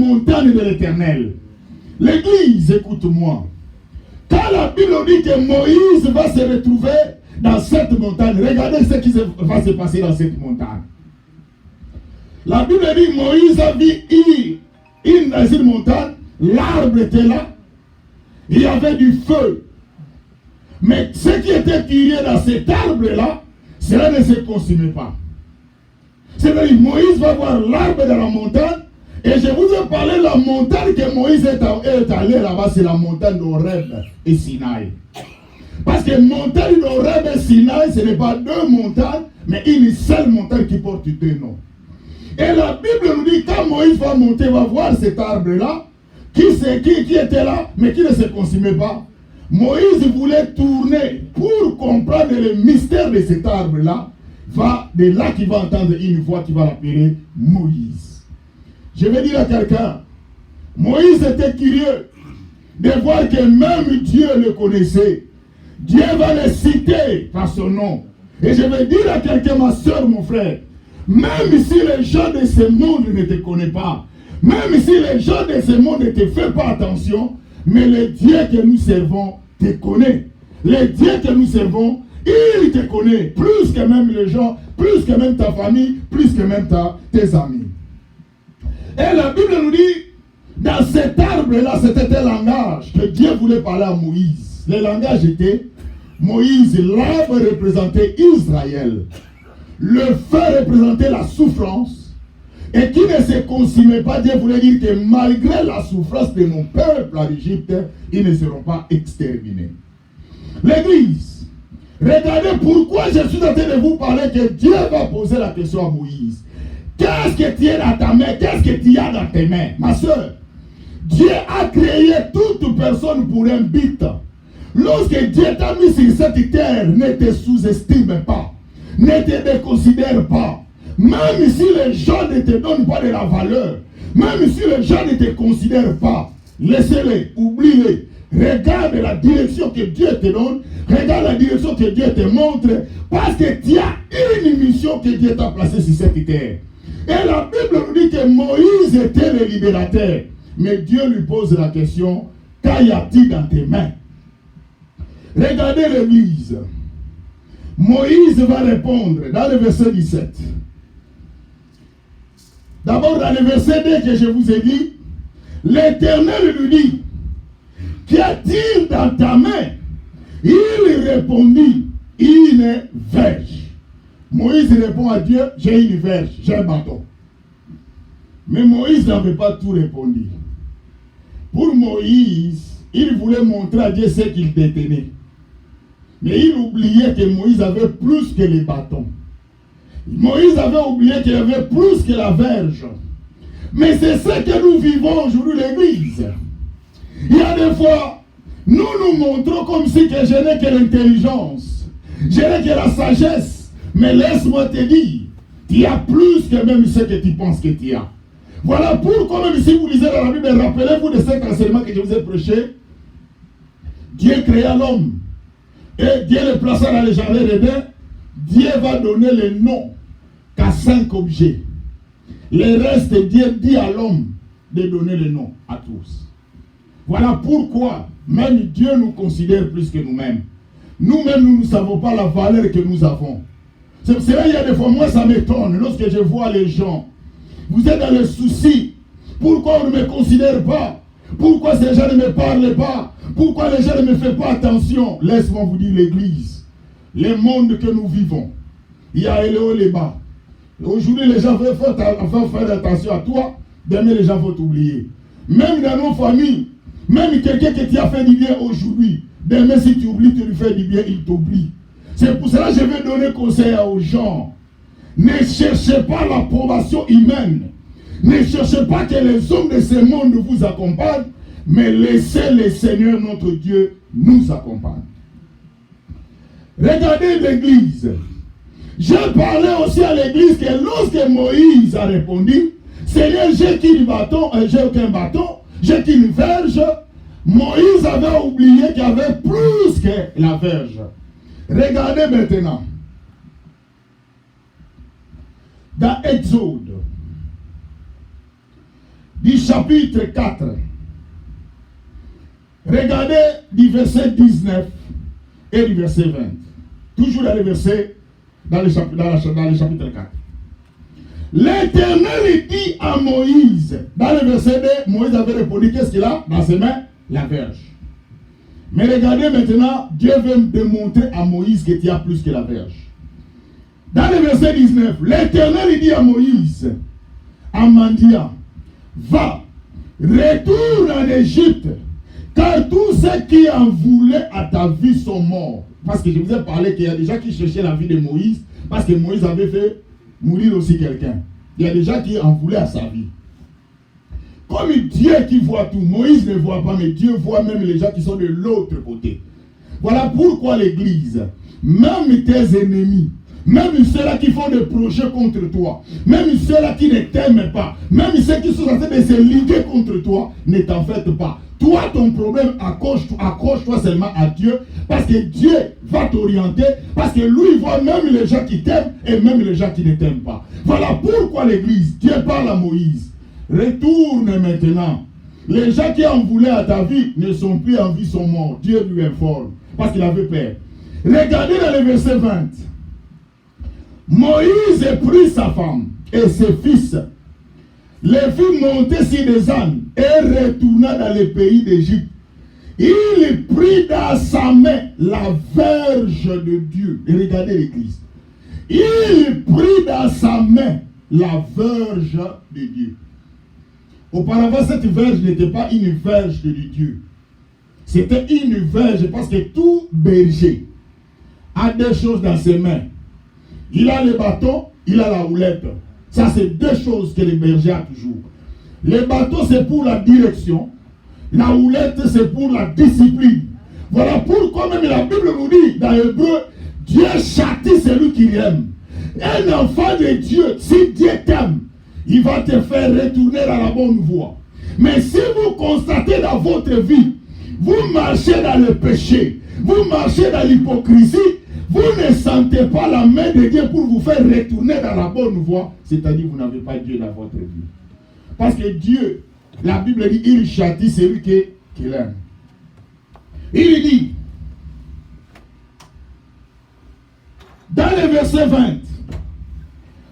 montagne de l'Éternel. L'Église, écoute-moi. Quand la Bible dit que Moïse va se retrouver dans cette montagne, regardez ce qui va se passer dans cette montagne. La Bible dit Moïse a vu dans une montagne, l'arbre était là, il y avait du feu. Mais ce qui était tiré dans cet arbre-là, cela ne se consumait pas. C'est-à-dire Moïse va voir l'arbre dans la montagne, et je vous ai parlé de la montagne que Moïse est allé là-bas, c'est la montagne d'Horeb et Sinaï. Parce que montagne d'Horeb et Sinaï, ce n'est pas deux montagnes, mais une seule montagne qui porte deux noms. Et la Bible nous dit, quand Moïse va monter, va voir cet arbre-là, qui était là, mais qui ne se consumait pas. Moïse voulait tourner pour comprendre le mystère de cet arbre-là. De là qu'il va entendre une voix qui va l'appeler Moïse. Je vais dire à quelqu'un, Moïse était curieux de voir que même Dieu le connaissait. Dieu va le citer par son nom. Et je vais dire à quelqu'un, ma soeur, mon frère, même si les gens de ce monde ne te connaissent pas, même si les gens de ce monde ne te font pas attention, mais le Dieu que nous servons te connaît. Le Dieu que nous servons, il te connaît, plus que même les gens, plus que même ta famille, plus que même tes amis. Et la Bible nous dit, dans cet arbre-là, c'était un langage que Dieu voulait parler à Moïse. Le langage était, Moïse, l'arbre représentait Israël. Le feu représentait la souffrance. Et qui ne se consumait pas, Dieu voulait dire que malgré la souffrance de mon peuple en Égypte, ils ne seront pas exterminés. L'Église, regardez pourquoi je suis en train de vous parler que Dieu va poser la question à Moïse. Qu'est-ce que tu as dans ta main? Qu'est-ce que tu as dans tes mains? Ma soeur, Dieu a créé toute personne pour un but. Lorsque Dieu t'a mis sur cette terre, ne te sous-estime pas. Ne te déconsidère pas. Même si les gens ne te donnent pas de la valeur, même si les gens ne te considèrent pas, laissez-les, oubliez-les. Regarde la direction que Dieu te donne, regarde la direction que Dieu te montre, parce que tu as une mission que Dieu t'a placée sur cette terre. Et la Bible nous dit que Moïse était le libérateur. Mais Dieu lui pose la question, qu'y a-t-il dans tes mains? Regardez l'Église. Moïse va répondre dans le verset 17. D'abord dans le verset 2 que je vous ai dit, l'Éternel lui dit, qu'y a-t-il dans ta main? Il répondit, une verge. Moïse répond à Dieu, j'ai une verge, j'ai un bâton. Mais Moïse n'avait pas tout répondu. Pour Moïse, il voulait montrer à Dieu ce qu'il détenait. Mais il oubliait que Moïse avait plus que les bâtons. Moïse avait oublié qu'il avait plus que la verge. Mais c'est ce que nous vivons aujourd'hui, l'Église. Il y a des fois, nous nous montrons comme si que je n'ai que l'intelligence, je n'ai que la sagesse. Mais laisse-moi te dire, tu as plus que même ce que tu penses que tu as. Voilà pourquoi même si vous lisez dans la Bible, rappelez-vous de cet enseignement que je vous ai prêché. Dieu créa l'homme. Et Dieu le plaça dans le jardin d'Éden. Dieu va donner le nom qu'à 5 objets. Le reste, Dieu dit à l'homme de donner le nom à tous. Voilà pourquoi même Dieu nous considère plus que nous-mêmes. Nous-mêmes, nous ne savons pas la valeur que nous avons. C'est pour cela qu'il y a des fois, moi ça m'étonne, lorsque je vois les gens, vous êtes dans le souci. Pourquoi on ne me considère pas? Pourquoi ces gens ne me parlent pas? Pourquoi les gens ne me font pas attention? Laisse-moi vous dire l'Église. Le monde que nous vivons, il y a les hauts et les bas. Aujourd'hui, les gens veulent faire attention à toi. Demain, les gens vont t'oublier. Même dans nos familles, même quelqu'un qui t'a fait du bien aujourd'hui, demain, si tu oublies, tu lui fais du bien, il t'oublie. C'est pour cela que je vais donner conseil aux gens. Ne cherchez pas l'approbation humaine. Ne cherchez pas que les hommes de ce monde vous accompagnent, mais laissez le Seigneur notre Dieu nous accompagne. Regardez l'Église. J'ai parlé aussi à l'Église que lorsque Moïse a répondu, Seigneur, j'ai qu'un bâton, j'ai aucun bâton, j'ai qu'une verge. Moïse avait oublié qu'il y avait plus que la verge. Regardez maintenant. Dans Exode. du chapitre 4. Regardez du verset 19 et du verset 20. Toujours dans les versets, dans le chapitre 4. L'Éternel dit à Moïse, dans le verset 2, Moïse avait répondu, qu'est-ce qu'il a dans ses mains? La verge. Mais regardez maintenant, Dieu veut démontrer à Moïse qu'il y a plus que la verge. Dans le verset 19, l'Éternel dit à Moïse, en mendiant, va, retourne en Égypte, car tous ceux qui en voulaient à ta vie sont morts. Parce que je vous ai parlé qu'il y a des gens qui cherchaient la vie de Moïse, parce que Moïse avait fait mourir aussi quelqu'un. Il y a des gens qui en voulaient à sa vie. Comme Dieu qui voit tout, Moïse ne voit pas, mais Dieu voit même les gens qui sont de l'autre côté. Voilà pourquoi l'Église, même tes ennemis, même ceux-là qui font des projets contre toi, même ceux-là qui ne t'aiment pas, même ceux qui sont en train de se liguer contre toi, ne t'en faites pas. Toi, ton problème, accroche-toi seulement à Dieu, parce que Dieu va t'orienter, parce que lui voit même les gens qui t'aiment et même les gens qui ne t'aiment pas. Voilà pourquoi l'Église, Dieu parle à Moïse. Retourne maintenant. Les gens qui en voulaient à ta vie ne sont plus en vie, sont morts. Dieu lui informe, parce qu'il avait peur. Regardez dans le verset 20. Moïse prit sa femme et ses fils, les fit monter sur des ânes et retourna dans le pays d'Égypte. Il prit dans sa main la verge de Dieu. Et regardez l'Église. Il prit dans sa main la verge de Dieu. Auparavant, cette verge n'était pas une verge de Dieu. C'était une verge parce que tout berger a des choses dans ses mains. Il a le bâton, il a la houlette. Ça, c'est deux choses que le berger a toujours. Le bâton, c'est pour la direction. La houlette, c'est pour la discipline. Voilà pourquoi même la Bible nous dit, dans l'hébreu, Dieu châtie celui qui aime. Un enfant de Dieu, si Dieu t'aime, il va te faire retourner dans la bonne voie. Mais si vous constatez dans votre vie, vous marchez dans le péché, vous marchez dans l'hypocrisie, vous ne sentez pas la main de Dieu pour vous faire retourner dans la bonne voie, c'est-à-dire vous n'avez pas Dieu dans votre vie. Parce que Dieu, la Bible dit, il châtie celui qu'il aime. Il dit, dans le verset 20,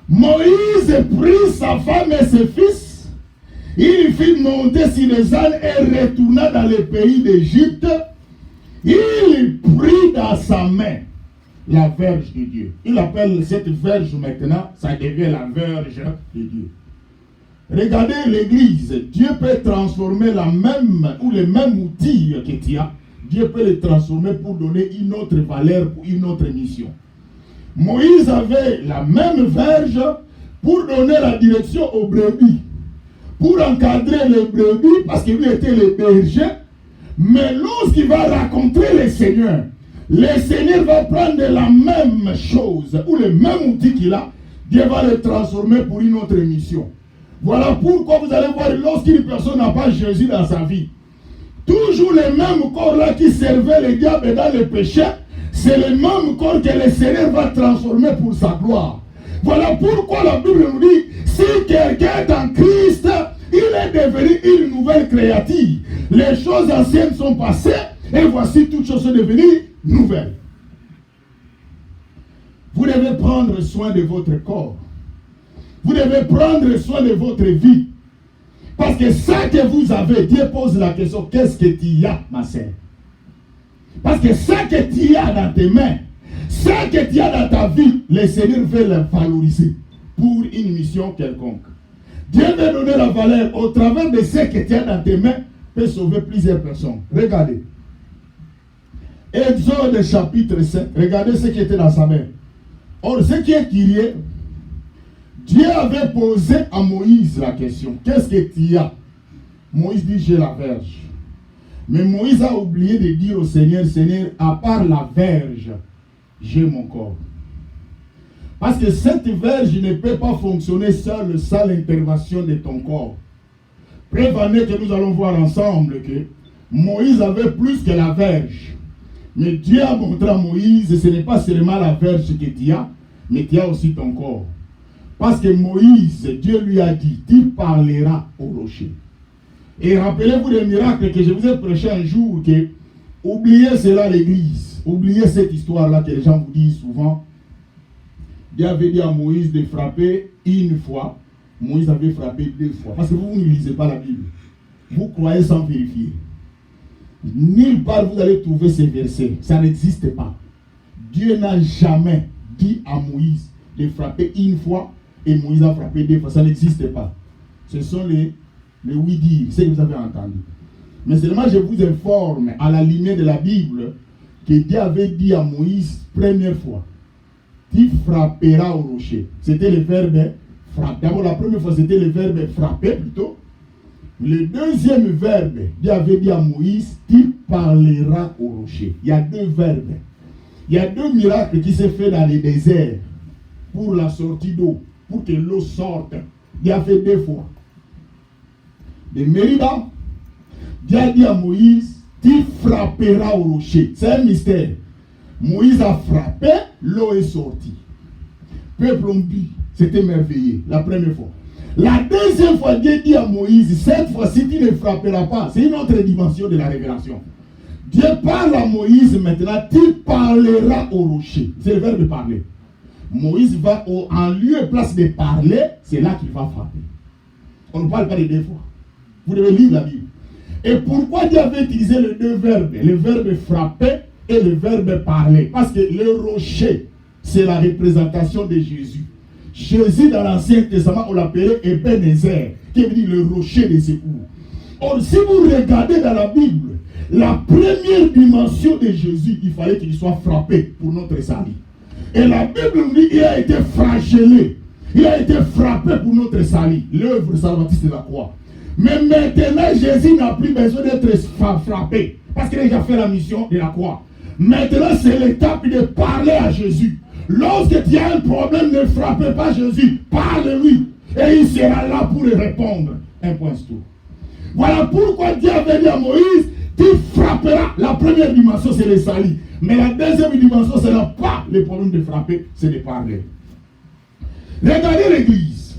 Moïse prit sa femme et ses fils, il fit monter sur les ânes et retourna dans le pays d'Égypte. Il prit dans sa main la verge de Dieu. Il appelle cette verge maintenant, ça devient la verge de Dieu. Regardez l'Église, Dieu peut transformer la même ou le même outil que tu as, Dieu peut le transformer pour donner une autre valeur, pour une autre mission. Moïse avait la même verge pour donner la direction aux brebis, pour encadrer les brebis, parce que lui était le berger. Mais lorsqu'il va rencontrer le Seigneur va prendre la même chose, ou le même outil qu'il a, Dieu va le transformer pour une autre mission. Voilà pourquoi vous allez voir, lorsqu'une personne n'a pas Jésus dans sa vie, toujours le même corps là qui servait le diable dans le péché, c'est le même corps que le Seigneur va transformer pour sa gloire. Voilà pourquoi la Bible nous dit, si quelqu'un est en Christ, il est devenu une nouvelle créature. Les choses anciennes sont passées et voici toutes choses sont devenues nouvelles. Vous devez prendre soin de votre corps. Vous devez prendre soin de votre vie. Parce que ça que vous avez, Dieu pose la question, qu'est-ce que tu as, ma sœur? Parce que ça que tu as dans tes mains, ça que tu as dans ta vie, le Seigneur veut le valoriser pour une mission quelconque. Dieu veut donner la valeur au travers de ce que tu as dans tes mains, peut sauver plusieurs personnes. Regardez. Exode chapitre 7. Regardez ce qui était dans sa main. Or, ce qui est crié, Dieu avait posé à Moïse la question. Qu'est-ce que tu as? Moïse dit, j'ai la verge. Mais Moïse a oublié de dire au Seigneur, Seigneur, à part la verge, j'ai mon corps. Parce que cette verge ne peut pas fonctionner seule sans l'intervention de ton corps. Preuve en est que nous allons voir ensemble que Moïse avait plus que la verge. Mais Dieu a montré à Moïse, ce n'est pas seulement la verge que tu as, mais tu as aussi ton corps. Parce que Moïse, Dieu lui a dit, tu parleras au rocher. Et rappelez-vous des miracles que je vous ai prêché un jour, que oubliez cela l'église, oubliez cette histoire-là que les gens vous disent souvent. Dieu avait dit à Moïse de frapper une fois, Moïse avait frappé 2 fois. Parce que vous ne lisez pas la Bible. Vous croyez sans vérifier. Nulle part vous allez trouver ces versets. Ça n'existe pas. Dieu n'a jamais dit à Moïse de frapper une fois et Moïse a frappé 2 fois. Ça n'existe pas. Ce sont les oui-dire, ce que vous avez entendu. Mais seulement je vous informe à la lumière de la Bible que Dieu avait dit à Moïse première fois, tu frapperas au rocher. C'était le verbe frapper. D'abord la première fois c'était le verbe frapper plutôt. Le deuxième verbe, Dieu avait dit à Moïse, tu parleras au rocher. Il y a 2 verbes. Il y a 2 miracles qui se font dans les déserts pour la sortie d'eau, pour que l'eau sorte. Dieu a fait 2 fois. De Mériba, Dieu a dit à Moïse, tu frapperas au rocher. C'est un mystère. Moïse a frappé, l'eau est sortie. Peuple ont bu, c'était merveilleux, la première fois. La deuxième fois, Dieu dit à Moïse, cette fois-ci, tu ne frapperas pas. C'est une autre dimension de la révélation. Dieu parle à Moïse maintenant, tu parleras au rocher. C'est le verbe de parler. Moïse va en lieu et place de parler, c'est là qu'il va frapper. On ne parle pas de 2 fois. Vous devez lire la Bible. Et pourquoi Dieu avait utilisé les 2 verbes, le verbe frapper et le verbe parler? Parce que le rocher, c'est la représentation de Jésus. Jésus dans l'Ancien Testament, on l'appelait Ebenezer, qui veut dire le rocher de secours. Or, si vous regardez dans la Bible, la première dimension de Jésus, il fallait qu'il soit frappé pour notre salut. Et la Bible nous dit qu'il a été flagellé. Il a été frappé pour notre salut. L'œuvre salvatrice de la croix. Mais maintenant, Jésus n'a plus besoin d'être frappé. Parce qu'il a déjà fait la mission de la croix. Maintenant, c'est l'étape de parler à Jésus. Lorsque tu as un problème, ne frappez pas Jésus. Parle-lui. Et il sera là pour y répondre. Un point c'est tout. Voilà pourquoi Dieu avait dit à Moïse, tu frapperas. La première dimension, c'est le salut. Mais la deuxième dimension, ce n'est pas le problème de frapper, c'est de parler. Regardez l'église.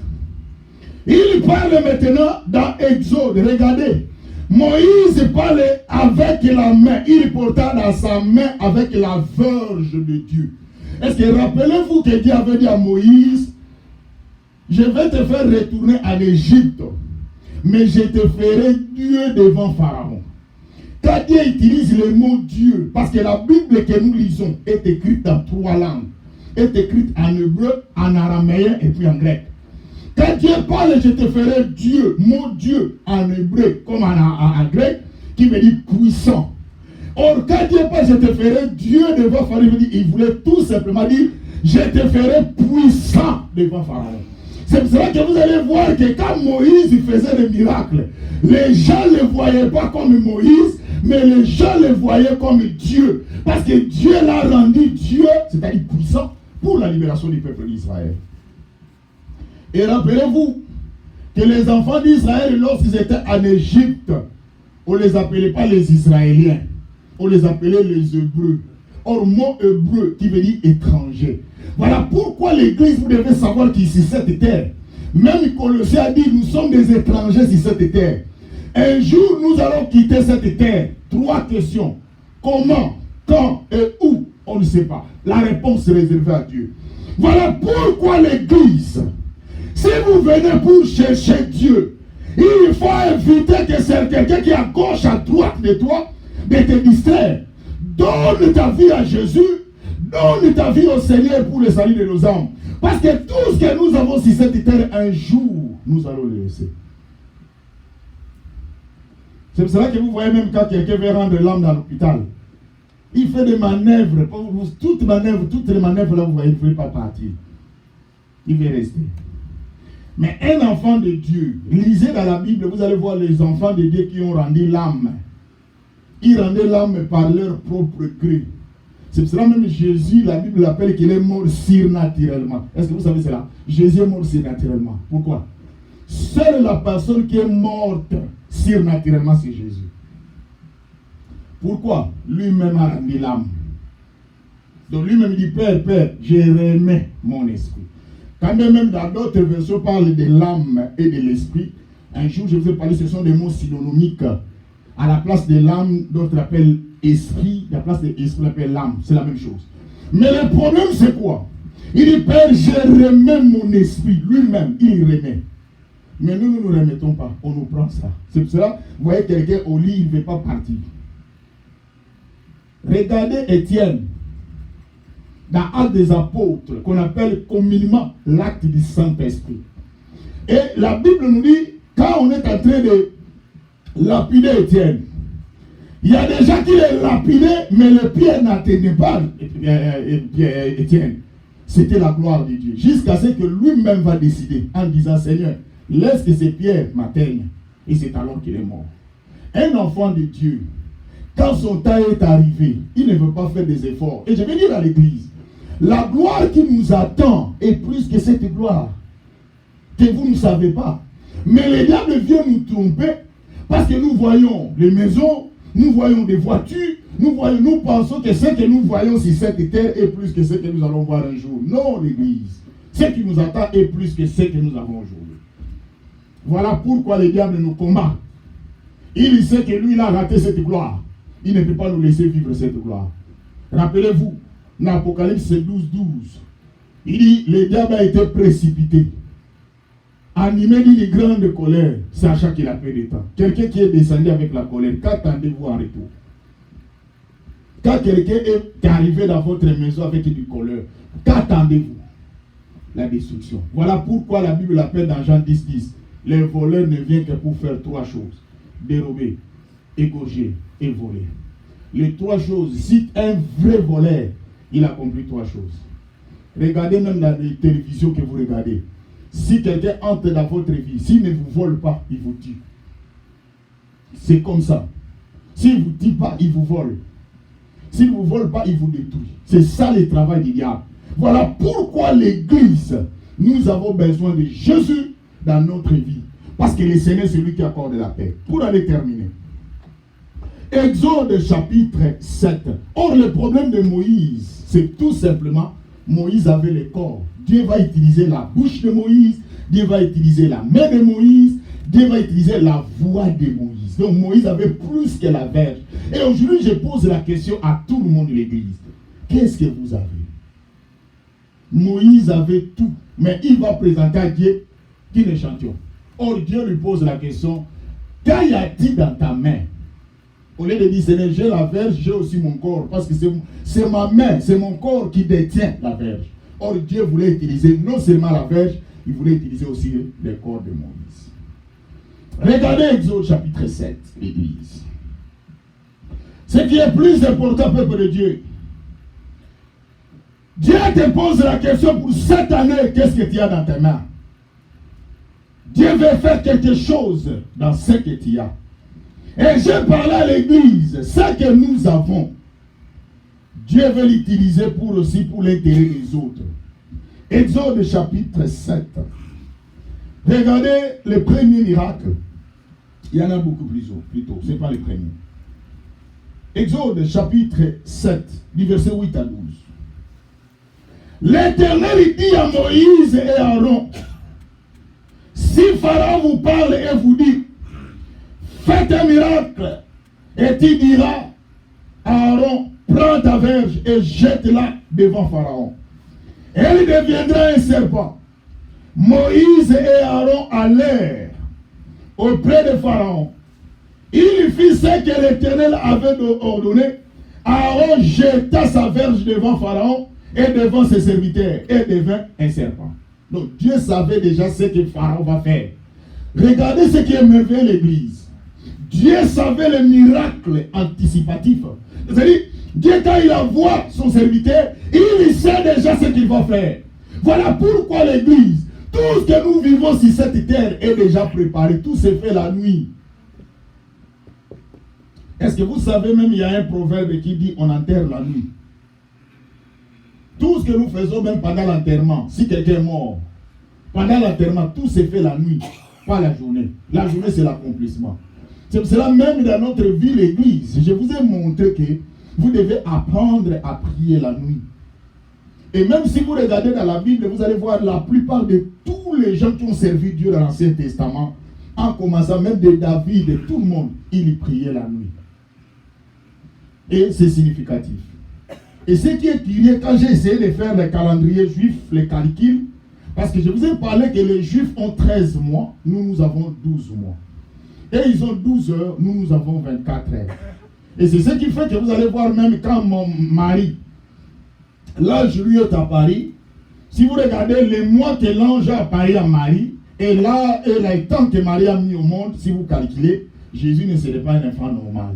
Il parle maintenant dans Exode. Regardez. Moïse parlait avec la main. Il porta dans sa main avec la verge de Dieu. Est-ce que rappelez-vous que Dieu avait dit à Moïse, je vais te faire retourner en Égypte, mais je te ferai Dieu devant Pharaon. Quand Dieu utilise le mot Dieu, parce que la Bible que nous lisons est écrite dans 3 langues, est écrite en hébreu, en araméen et puis en grec. Quand Dieu parle, je te ferai Dieu, mot Dieu en hébreu comme en grec, qui veut dire puissant. Or, quand Dieu parle, je te ferai Dieu devant Pharaon, il voulait tout simplement dire, je te ferai puissant devant Pharaon. C'est pour cela que vous allez voir que quand Moïse faisait des miracles, les gens ne le voyaient pas comme Moïse, mais les gens le voyaient comme Dieu. Parce que Dieu l'a rendu Dieu, c'est-à-dire puissant, pour la libération du peuple d'Israël. Et rappelez-vous que les enfants d'Israël, lorsqu'ils étaient en Égypte, on ne les appelait pas les Israéliens, on les appelait les Hébreux. Or, mot hébreu qui veut dire étranger. Voilà pourquoi l'église, vous devez savoir qu'ici, cette terre, même Colossiens a dit, nous sommes des étrangers sur cette terre. Un jour, nous allons quitter cette terre. 3 questions. Comment, quand et où? On ne sait pas. La réponse est réservée à Dieu. Voilà pourquoi l'église, si vous venez pour chercher Dieu, il faut éviter que c'est quelqu'un qui est à gauche, à droite de toi, de te distraire. Donne ta vie à Jésus, donne ta vie au Seigneur pour le salut de nos âmes. Parce que tout ce que nous avons sur cette terre, un jour, nous allons le laisser. C'est pour cela que vous voyez même quand quelqu'un veut rendre l'âme dans l'hôpital, il fait des manœuvres. Toutes les manœuvres là, vous voyez, il ne voulait pas partir. Il veut rester. Mais un enfant de Dieu, lisez dans la Bible, vous allez voir les enfants de Dieu qui ont rendu l'âme. Ils rendaient l'âme par leur propre gré. C'est pour cela même Jésus, la Bible l'appelle qu'il est mort surnaturellement. Est-ce que vous savez cela? Jésus est mort surnaturellement. Pourquoi? Seule la personne qui est morte surnaturellement, c'est Jésus. Pourquoi? Lui-même a rendu l'âme. Donc lui-même dit, Père, je remets mon esprit. Quand même dans d'autres versions parle de l'âme et de l'esprit. Un jour, je vous ai parlé, ce sont des mots synonymiques. À la place de l'âme, d'autres appellent esprit. À la place de l'esprit, on appelle l'âme. C'est la même chose. Mais le problème, c'est quoi? Il dit, Père, je remets mon esprit. Lui-même, il remet. Mais nous, nous ne remettons pas. On nous prend ça. C'est pour cela, vous voyez quelqu'un au lit, il ne veut pas partir. Regardez Étienne, dans Actes des Apôtres, qu'on appelle communément l'acte du Saint-Esprit. Et la Bible nous dit, quand on est en train de lapider Étienne, il y a des gens qui les lapidaient, mais le pierre n'atteignait pas Étienne. C'était la gloire de Dieu. Jusqu'à ce que lui-même va décider, en disant, Seigneur, laisse que ces pierres m'atteignent. Et c'est alors qu'il est mort. Un enfant de Dieu, quand son temps est arrivé, il ne veut pas faire des efforts. Et je vais dire à l'église, la gloire qui nous attend est plus que cette gloire que vous ne savez pas. Mais le diable vient nous tromper parce que nous voyons les maisons, nous voyons des voitures, nous pensons que ce que nous voyons sur cette terre est plus que ce que nous allons voir un jour. Non, l'église. Ce qui nous attend est plus que ce que nous avons aujourd'hui. Voilà pourquoi le diable nous combat. Il sait que lui, il a raté cette gloire. Il ne peut pas nous laisser vivre cette gloire. Rappelez-vous, dans Apocalypse 12, 12, il dit, le diable a été précipité, animé d'une grande colère, sachant qu'il a peu de temps. Quelqu'un qui est descendu avec la colère, qu'attendez-vous en retour? Quand quelqu'un est arrivé dans votre maison avec du colère, qu'attendez-vous? La destruction. Voilà pourquoi la Bible l'appelle dans Jean 10, 10. Les voleurs ne viennent que pour faire trois choses: dérober, égorger et voler. Les trois choses, si un vrai voleur, il accomplit trois choses. Regardez même dans les télévisions que vous regardez. Si quelqu'un entre dans votre vie, s'il ne vous vole pas, il vous tue. C'est comme ça. S'il ne vous tue pas, il vous vole. S'il ne vous vole pas, il vous détruit. C'est ça le travail du diable. Voilà pourquoi l'église, nous avons besoin de Jésus dans notre vie. Parce que le Seigneur, c'est lui qui accorde la paix. Pour aller terminer. Exode chapitre 7. Or, le problème de Moïse, c'est tout simplement, Moïse avait le corps. Dieu va utiliser la bouche de Moïse, Dieu va utiliser la main de Moïse, Dieu va utiliser la voix de Moïse. Donc Moïse avait plus que la verge. Et aujourd'hui, je pose la question à tout le monde de l'église. Qu'est-ce que vous avez? Moïse avait tout, mais il va présenter à Dieu qu'un échantillon. Or, Dieu lui pose la question, qu'y a-t-il dans ta main? Au lieu de dire, Seigneur, j'ai la verge, j'ai aussi mon corps, parce que c'est ma main, c'est mon corps qui détient la verge. Or, Dieu voulait utiliser non seulement la verge, il voulait utiliser aussi le corps de Moïse. Regardez Exode chapitre 7, l'église. Ce qui est plus important, peuple de Dieu. Dieu te pose la question pour cette année, qu'est-ce que tu as dans tes mains? Dieu veut faire quelque chose dans ce que tu as. Et je parle à l'église, ce que nous avons, Dieu veut l'utiliser pour l'intérêt des autres. Exode chapitre 7. Regardez le premier miracle. Il y en a beaucoup plutôt, ce n'est pas le premier. Exode chapitre 7, du verset 8 à 12. L'Éternel dit à Moïse et à Aaron, si Pharaon vous parle et vous dit, faites un miracle, et tu diras à Aaron, prends ta verge et jette-la devant Pharaon. Elle deviendra un serpent. Moïse et Aaron allèrent auprès de Pharaon. Il fit ce que l'Éternel avait ordonné. Aaron jeta sa verge devant Pharaon et devant ses serviteurs et devint un serpent. Donc Dieu savait déjà ce que Pharaon va faire. Regardez ce qui est merveilleux l'église. Dieu savait le miracle anticipatif. C'est-à-dire, Dieu quand il envoie son serviteur, il sait déjà ce qu'il va faire. Voilà pourquoi l'église, tout ce que nous vivons sur cette terre est déjà préparé. Tout se fait la nuit. Est-ce que vous savez même, il y a un proverbe qui dit on enterre la nuit. Tout ce que nous faisons même pendant l'enterrement, si quelqu'un est mort, pendant l'enterrement, tout se fait la nuit, pas la journée. La journée, c'est l'accomplissement. C'est pour cela même dans notre vie, l'église, je vous ai montré que vous devez apprendre à prier la nuit. Et même si vous regardez dans la Bible, vous allez voir la plupart de tous les gens qui ont servi Dieu dans l'Ancien Testament, en commençant même de David et tout le monde, ils y priaient la nuit. Et c'est significatif. Et ce qui est curieux, quand j'ai essayé de faire le calendrier juif, les calculs, parce que je vous ai parlé que les Juifs ont 13 mois, nous avons 12 mois. Et ils ont 12 heures, nous avons 24 heures. Et c'est ce qui fait que vous allez voir même quand mon mari, là Juliette à Paris, si vous regardez les mois que l'ange a apparu à Marie, et là, le temps que Marie a mis au monde, si vous calculez, Jésus ne serait pas un enfant normal.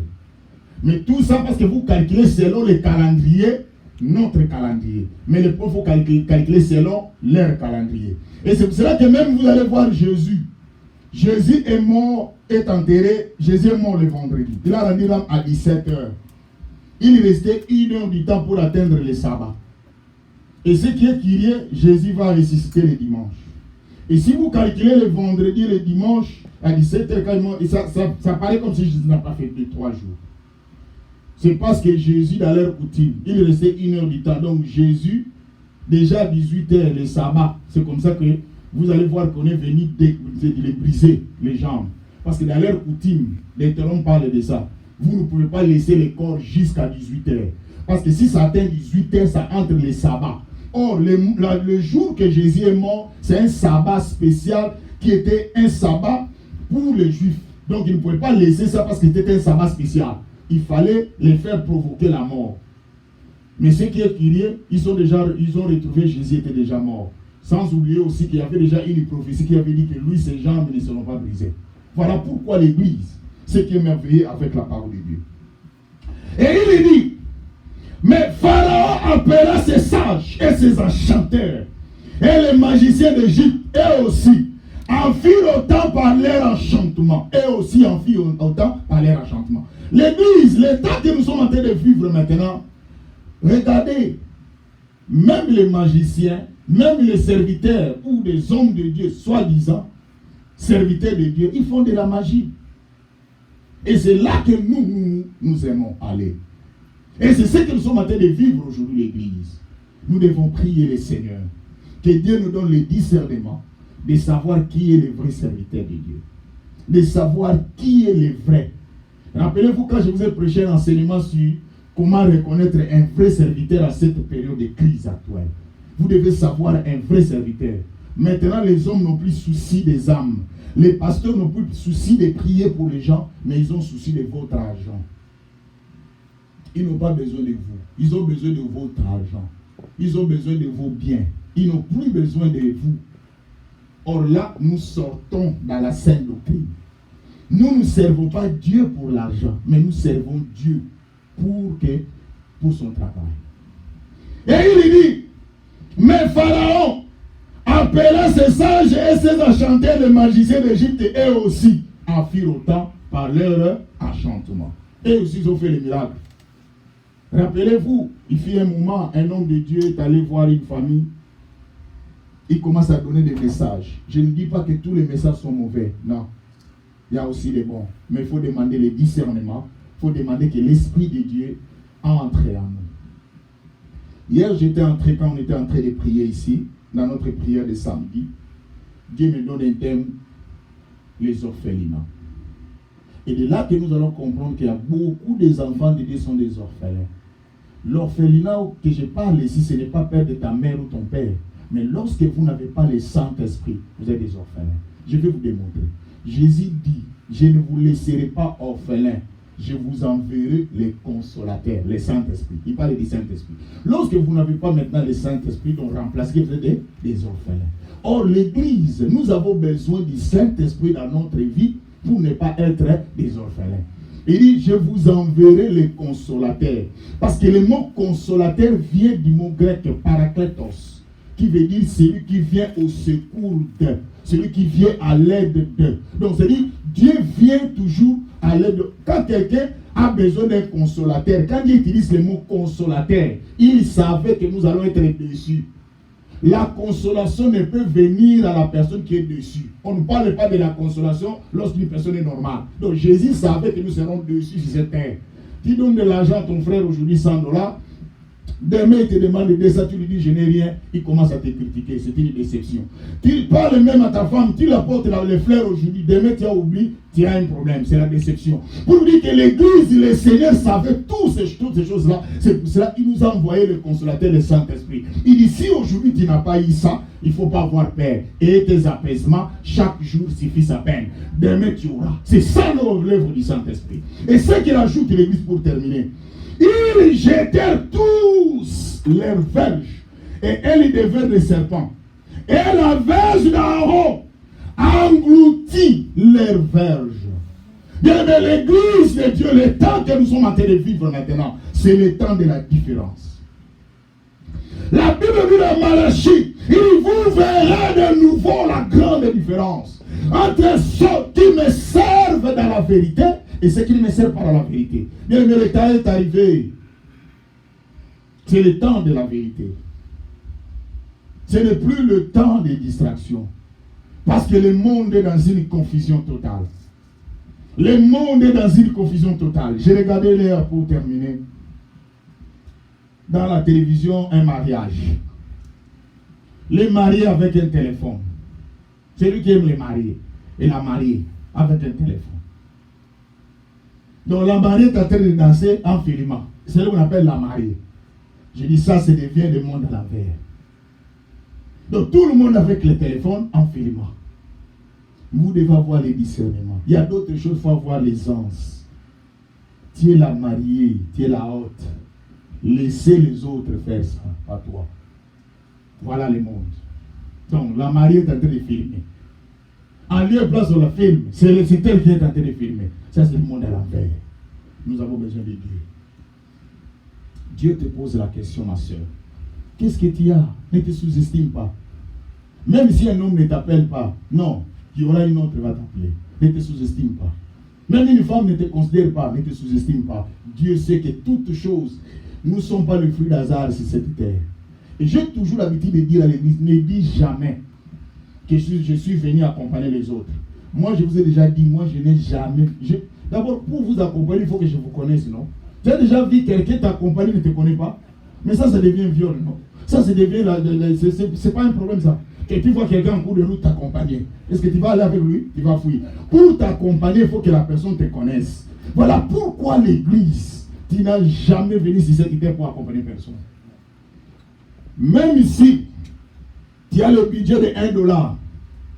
Mais tout ça parce que vous calculez selon le calendrier, notre calendrier. Mais le pauvres, il faut calculer selon leur calendrier. Et c'est pour cela que même vous allez voir Jésus. Jésus est mort, est enterré. Jésus est mort le vendredi. Il a rendu l'âme à 17h. Il restait 1 heure du temps pour atteindre le sabbat. Et ce qui est curieux, Jésus va ressusciter le dimanche. Et si vous calculez le vendredi et le dimanche à 17h, quand il mort, ça paraît comme si Jésus n'a pas fait 2-3 jours. C'est parce que Jésus, dans leur coutume, il restait 1 heure du temps. Donc Jésus, déjà à 18h, le sabbat, c'est comme ça que vous allez voir qu'on est venu de briser les jambes. Parce que dans leur coutume, l'Éternel parle de ça. Vous ne pouvez pas laisser le corps jusqu'à 18h. Parce que si ça atteint 18h, ça entre les sabbats. Or, le jour que Jésus est mort, c'est un sabbat spécial qui était un sabbat pour les Juifs. Donc, ils ne pouvaient pas laisser ça parce que c'était un sabbat spécial. Il fallait les faire provoquer la mort. Mais ce qui est curieux, ils ont retrouvé Jésus était déjà mort. Sans oublier aussi qu'il y avait déjà une prophétie qui avait dit que lui, ses jambes ne seront pas brisées. Voilà pourquoi l'Église, ce qui est merveilleux avec la parole de Dieu. Et il dit, mais Pharaon appela ses sages et ses enchanteurs, et les magiciens d'Égypte, et aussi, en firent autant par leur enchantement. Et aussi en firent autant par leur enchantement. L'Église, l'état que nous sommes en train de vivre maintenant, regardez, même les magiciens, même les serviteurs ou des hommes de Dieu, soi-disant, serviteurs de Dieu, ils font de la magie. Et c'est là que nous aimons aller. Et c'est ce que nous sommes en train de vivre aujourd'hui, l'Église. Nous devons prier le Seigneur. Que Dieu nous donne le discernement de savoir qui est le vrai serviteur de Dieu. De savoir qui est le vrai. Rappelez-vous quand je vous ai prêché un enseignement sur comment reconnaître un vrai serviteur à cette période de crise actuelle. Vous devez savoir un vrai serviteur. Maintenant, les hommes n'ont plus souci des âmes. Les pasteurs n'ont plus souci de prier pour les gens, mais ils ont souci de votre argent. Ils n'ont pas besoin de vous. Ils ont besoin de votre argent. Ils ont besoin de vos biens. Ils n'ont plus besoin de vous. Or là, nous sortons dans la sainte doctrine. Nous ne servons pas Dieu pour l'argent, mais nous servons Dieu pour son travail. Et il dit, mais Pharaon appela ses sages et ses enchanteurs, les magiciens d'Égypte, et aussi en firent autant par leur enchantement. Et aussi ils ont fait les miracles. Rappelez-vous, il fit un moment, un homme de Dieu est allé voir une famille. Il commence à donner des messages. Je ne dis pas que tous les messages sont mauvais. Non. Il y a aussi des bons. Mais il faut demander le discernement. Il faut demander que l'Esprit de Dieu entre en nous. Hier, quand on était en train de prier ici, dans notre prière de samedi, Dieu me donne un thème, les orphelinats. Et de là que nous allons comprendre qu'il y a beaucoup des enfants de Dieu sont des orphelins. L'orphelinat que je parle ici, ce n'est pas père de ta mère ou ton père. Mais lorsque vous n'avez pas le Saint-Esprit, vous êtes des orphelins. Je vais vous démontrer. Jésus dit, je ne vous laisserai pas orphelins. Je vous enverrai les consolateurs, les Saint-Esprit. Il parle du Saint-Esprit. Lorsque vous n'avez pas maintenant le Saint-Esprit, donc remplacez, vous êtes des orphelins. Or, l'Église, nous avons besoin du Saint-Esprit dans notre vie pour ne pas être des orphelins. Il dit, je vous enverrai les consolateurs. Parce que le mot consolateur vient du mot grec parakletos, qui veut dire celui qui vient au secours de, celui qui vient à l'aide de. Donc, c'est-à-dire, Dieu vient toujours à l'aide de. Quand quelqu'un a besoin d'un consolateur, quand Dieu utilise le mot consolateur, il savait que nous allons être déçus. La consolation ne peut venir à la personne qui est dessus. On ne parle pas de la consolation lorsqu'une personne est normale. Donc Jésus savait que nous serons dessus sur cette terre. Tu donnes de l'argent à ton frère aujourd'hui $100, Demain, il te demande de ça, tu lui dis je n'ai rien, il commence à te critiquer, c'est une déception. Tu parles même à ta femme, tu lui apportes les fleurs aujourd'hui, demain tu as oublié, tu as un problème, c'est la déception. Pour dire que l'église, le Seigneur savait toutes ces choses-là, c'est pour cela qu'il nous a envoyé le consolateur, le Saint-Esprit. Il dit, si aujourd'hui tu n'as pas eu ça, il ne faut pas avoir peur. Et tes apaisements, chaque jour suffit sa peine. Demain tu auras. C'est ça l'œuvre du Saint-Esprit. Et ce qu'il ajoute l'église pour terminer. Ils jetèrent tous leurs verges et elles devinrent des serpents. Et la verge d'Aaron engloutit leurs verges. Bien, mais l'église de Dieu, le temps que nous sommes en train de vivre maintenant, c'est le temps de la différence. La Bible dit dans Malachie, il vous verra de nouveau la grande différence entre ceux qui me servent dans la vérité et ceux qui ne me servent pas dans la vérité. Bien, mais le temps est arrivé. C'est le temps de la vérité. Ce n'est plus le temps des distractions. Parce que le monde est dans une confusion totale. Le monde est dans une confusion totale. J'ai regardé l'air pour terminer. Dans la télévision, un mariage. Les mariés avec un téléphone. C'est lui qui aime les mariés. Et la mariée avec un téléphone. Donc la mariée est en train de danser en filmant. C'est ce qu'on appelle la mariée. Je dis ça, ça devient le monde à l'envers. Donc tout le monde avec le téléphone en filmant. Vous devez avoir les discernements. Il y a d'autres choses, il faut avoir l'aisance. Tu es la mariée, tu es la haute. Laissez les autres faire ça, pas toi. Voilà le monde. Donc la mariée est en train de filmer. En lieu et place de la film, c'est elle qui est en train de filmer. Ça, c'est le monde à l'envers. Nous avons besoin de Dieu. Dieu te pose la question, ma soeur. Qu'est-ce que tu as? Ne te sous-estime pas. Même si un homme ne t'appelle pas, non, il y aura une autre qui va t'appeler. Ne te sous-estime pas. Même une femme ne te considère pas, ne te sous-estime pas. Dieu sait que toutes choses, nous ne sommes pas le fruit d'hasard sur cette terre. Et j'ai toujours l'habitude de dire à l'église, ne dis jamais que je suis venu accompagner les autres. Moi, je vous ai déjà dit, moi, je n'ai jamais... D'abord, pour vous accompagner, il faut que je vous connaisse, non? Tu as déjà vu quelqu'un t'accompagner, ne te connaît pas? Mais ça devient viol, non? Ça devient... c'est pas un problème, ça. Que tu vois quelqu'un en cours de route t'accompagner. Est-ce que tu vas aller avec lui? Tu vas fuir. Pour t'accompagner, il faut que la personne te connaisse. Voilà pourquoi l'église, tu n'as jamais venu sur cette idée pour accompagner personne. Même ici, tu as le budget de $1.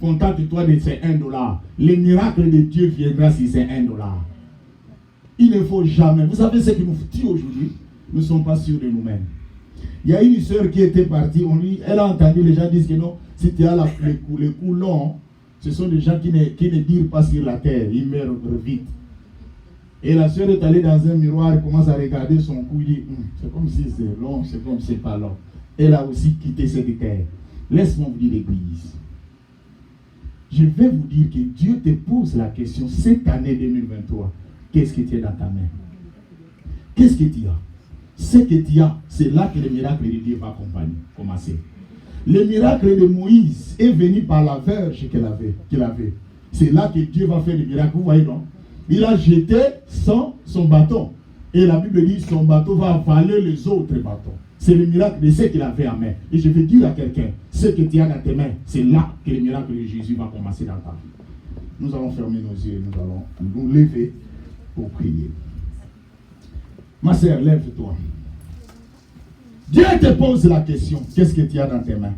Contente-toi de ces $1. Le miracle de Dieu viendra si c'est $1. Il ne faut jamais. Vous savez ce qui nous tue aujourd'hui? Nous ne sommes pas sûrs de nous-mêmes. Il y a une sœur qui était partie, elle a entendu les gens dire que non, si tu as les coups longs, ce sont des gens qui ne dirent pas sur la terre, ils meurent vite. Et la sœur est allée dans un miroir, elle commence à regarder son cou, il dit, c'est comme si c'est long, c'est comme si c'est pas long. Elle a aussi quitté cette terre. Laisse-moi vous dire l'église. Je vais vous dire que Dieu te pose la question, cette année 2023, qu'est-ce que tu as dans ta main? Qu'est-ce que tu as? Ce que tu as, c'est là que le miracle de Dieu va commencer. Le miracle de Moïse est venu par la verge qu'il avait. C'est là que Dieu va faire le miracle. Vous voyez, non? Il a jeté son bâton. Et la Bible dit son bateau va avaler les autres bâtons. C'est le miracle de ce qu'il avait en main. Et je vais dire à quelqu'un, ce que tu as dans tes mains, c'est là que le miracle de Jésus va commencer dans ta vie. Nous allons fermer nos yeux, nous allons nous lever pour prier. Ma sœur, lève-toi. Dieu te pose la question, qu'est-ce que tu as dans tes mains?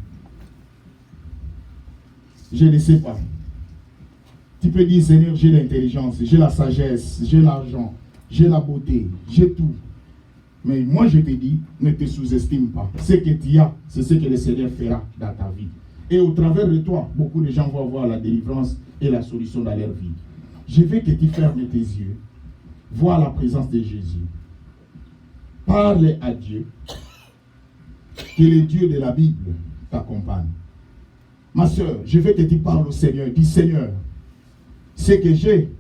Je ne sais pas. Tu peux dire, Seigneur, j'ai l'intelligence, j'ai la sagesse, j'ai l'argent, j'ai la beauté, j'ai tout. Mais moi je te dis, ne te sous-estime pas. Ce que tu as, c'est ce que le Seigneur fera dans ta vie. Et au travers de toi, beaucoup de gens vont voir la délivrance et la solution dans leur vie. Je veux que tu fermes tes yeux, vois la présence de Jésus. Parle à Dieu. Que le Dieu de la Bible t'accompagne. Ma soeur, je veux que tu parles au Seigneur. Dis, Seigneur, ce que j'ai,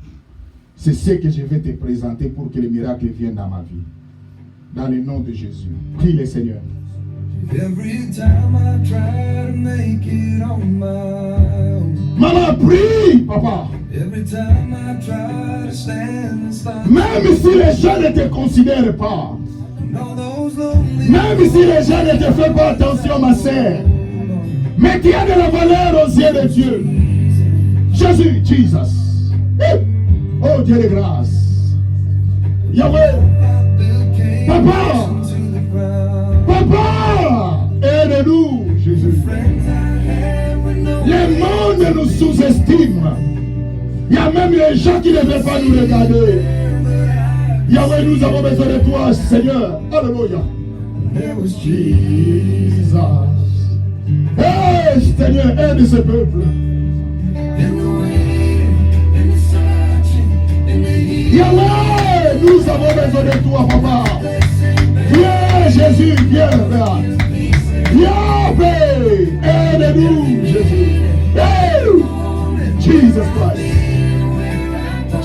c'est ce que je vais te présenter pour que le miracle vienne dans ma vie. Dans le nom de Jésus. Prie le Seigneur. Maman, prie, papa. Même si les gens ne te considèrent pas, Même si les gens ne te font pas attention, ma sœur, mais tu as de la valeur aux yeux de Dieu. Jésus, Jesus. Oh Dieu de grâce. Yahweh. Papa. Papa. Aide-nous, Jésus. Le monde nous sous-estime. Il y a même les gens qui ne veulent pas nous regarder. Yahweh, nous avons besoin de toi, Seigneur. Alléluia. Jesus. Hey, Seigneur, aide ce peuple. Yahweh, nous avons besoin de toi, papa. Viens, Jésus, viens, Père. Yahweh, aide-nous, Jésus. Hey, Jesus Christ.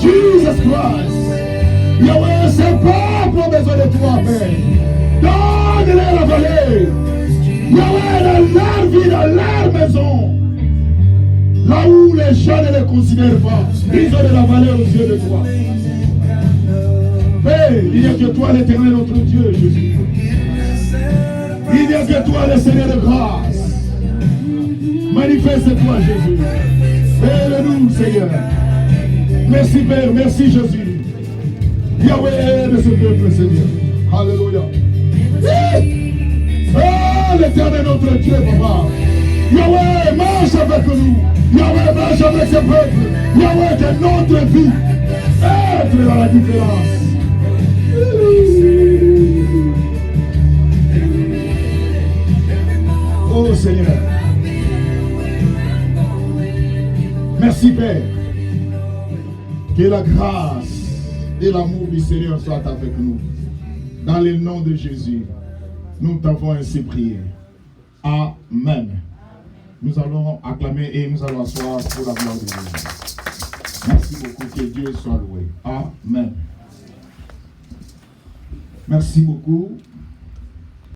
Jesus Christ. Yahweh, ce peuple a besoin de toi, Père. Donne-les la vallée. Yahweh, dans leur vie, dans leur maison. Là où les gens ne les considèrent pas, ils ont de la valeur aux yeux de toi. Père, il n'y a que toi l'Éternel, notre Dieu, Jésus. Il n'y a que toi le Seigneur de grâce. Manifeste-toi, Jésus. Aide-nous, Seigneur. Merci, Père. Merci, Jésus. Yahweh, aide ce peuple, Seigneur. Alléluia. Oh, l'Éternel, notre Dieu, papa. Yahweh, marche avec nous. Yahweh, marche avec ce peuple. Yahweh, que notre vie être dans la différence. Oh Seigneur. Merci Père. Que la grâce et l'amour du Seigneur soient avec nous. Dans le nom de Jésus, nous t'avons ainsi prié. Amen. Nous allons acclamer et nous allons asseoir pour la gloire de Dieu. Merci beaucoup, que Dieu soit loué. Amen. Merci beaucoup.